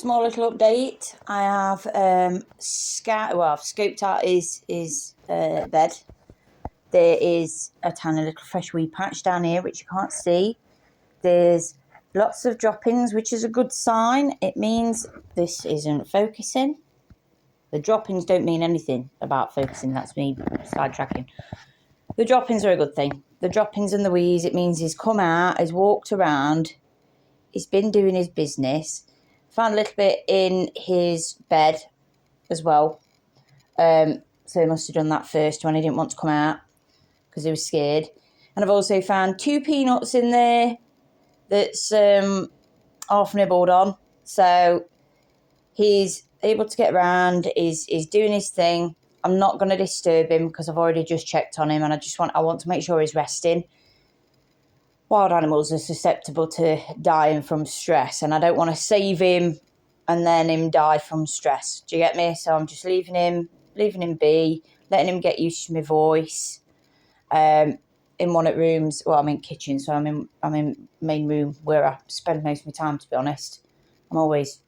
small little update. I have I've scoped out his bed. There is a tiny little fresh wee patch down here which you can't see. There's lots of droppings, which is a good sign. It means this isn't focusing. The droppings don't mean anything about focusing. That's me sidetracking. The droppings are a good thing. The droppings and the wheeze, it means he's come out, he's walked around, he's been doing his business. Found a little bit in his bed as well. So he must have done that first when he didn't want to come out because he was scared. And I've also found 2 peanuts in there that's half nibbled on. So he's able to get around, he's doing his thing. I'm not going to disturb him because I've already just checked on him and I want to make sure he's resting. Wild animals are susceptible to dying from stress and I don't want to save him and then him die from stress. Do you get me? So I'm just leaving him be, letting him get used to my voice. In one of the rooms, well, I'm in kitchen, so I'm in main room where I spend most of my time, to be honest. I'm always,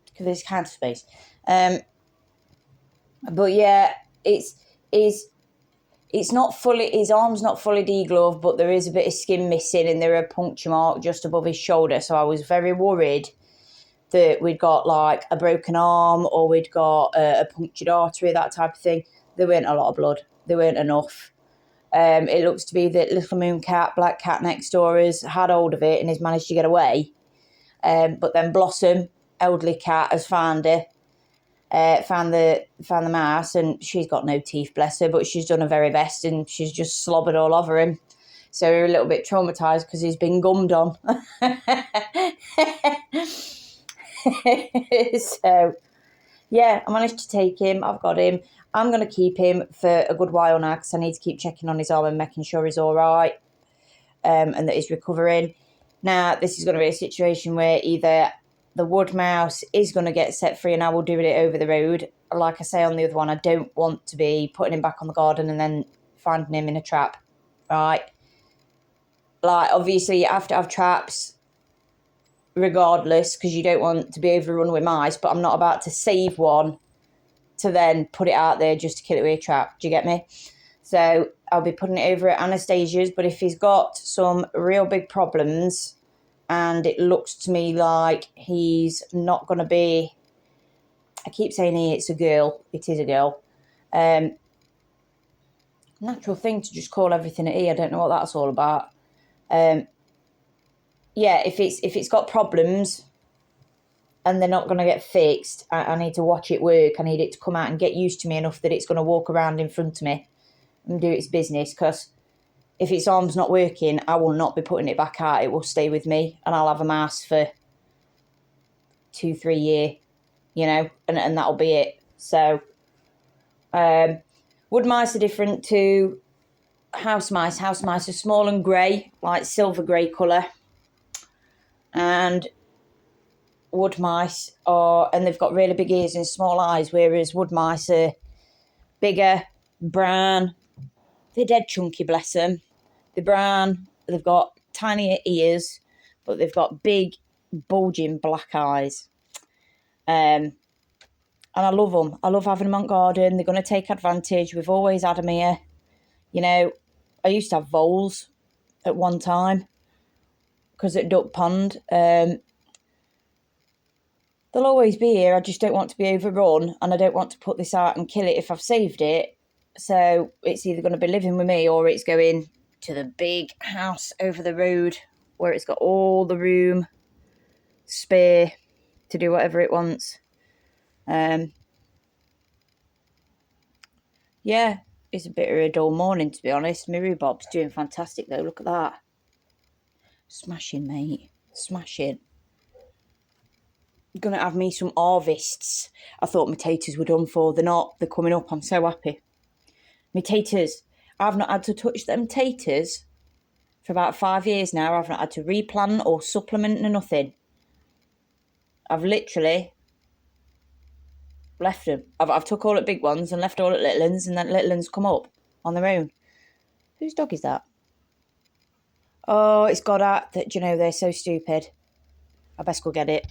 because there's counter space. But yeah, it's not fully, his arm's not fully degloved, but there is a bit of skin missing and there are a puncture mark just above his shoulder. So I was very worried that we'd got like a broken arm or we'd got a punctured artery, that type of thing. There weren't a lot of blood. There weren't enough. It looks to be that little moon cat, black cat next door, has had hold of it and has managed to get away. But then Blossom, elderly cat, has found her. Found the mouse and she's got no teeth, bless her, but she's done her very best and she's just slobbered all over him. So we're a little bit traumatised because he's been gummed on. So, yeah, I managed to take him. I've got him. I'm going to keep him for a good while now because I need to keep checking on his arm and making sure he's all right and that he's recovering. Now, this is going to be a situation where either the wood mouse is going to get set free and I will do it over the road. Like I say on the other one, I don't want to be putting him back on the garden and then finding him in a trap, right? Like, obviously, you have to have traps regardless because you don't want to be overrun with mice, but I'm not about to save one to then put it out there just to kill it with a trap. Do you get me? So I'll be putting it over at Anastasia's, but if he's got some real big problems and it looks to me like he's not going to be, I keep saying it's a girl, it is a girl. Natural thing to just call everything at E, I don't know what that's all about. Yeah, if it's got problems and they're not going to get fixed, I need to watch it work. I need it to come out and get used to me enough that it's going to walk around in front of me and do its business. Because if its arm's not working, I will not be putting it back out. It will stay with me and I'll have a mouse for 2-3 years, you know, and that'll be it. So, wood mice are different to house mice. House mice are small and grey, like silver grey colour. And wood mice are, and they've got really big ears and small eyes, whereas wood mice are bigger, brown. They're dead chunky, bless them. They're brown, they've got tinier ears, but they've got big, bulging black eyes. And I love them. I love having them on garden. They're going to take advantage. We've always had them here. You know, I used to have voles at one time because at Duck Pond, they'll always be here. I just don't want to be overrun and I don't want to put this out and kill it if I've saved it. So it's either going to be living with me or it's going to the big house over the road where it's got all the room spare to do whatever it wants. Yeah, it's a bit of a dull morning, to be honest. My rhubarb's doing fantastic, though. Look at that. Smashing, mate. Smashing. Going to have me some harvests. I thought my taters were done for. They're not. They're coming up. I'm so happy. My taters. I've not had to touch them taters for about 5 years now. I've not had to replant or supplement or nothing. I've literally left them. I've took all the big ones and left all the little ones, and then little ones come up on their own. Whose dog is that? Oh, it's got that. You know, they're so stupid. I best go get it.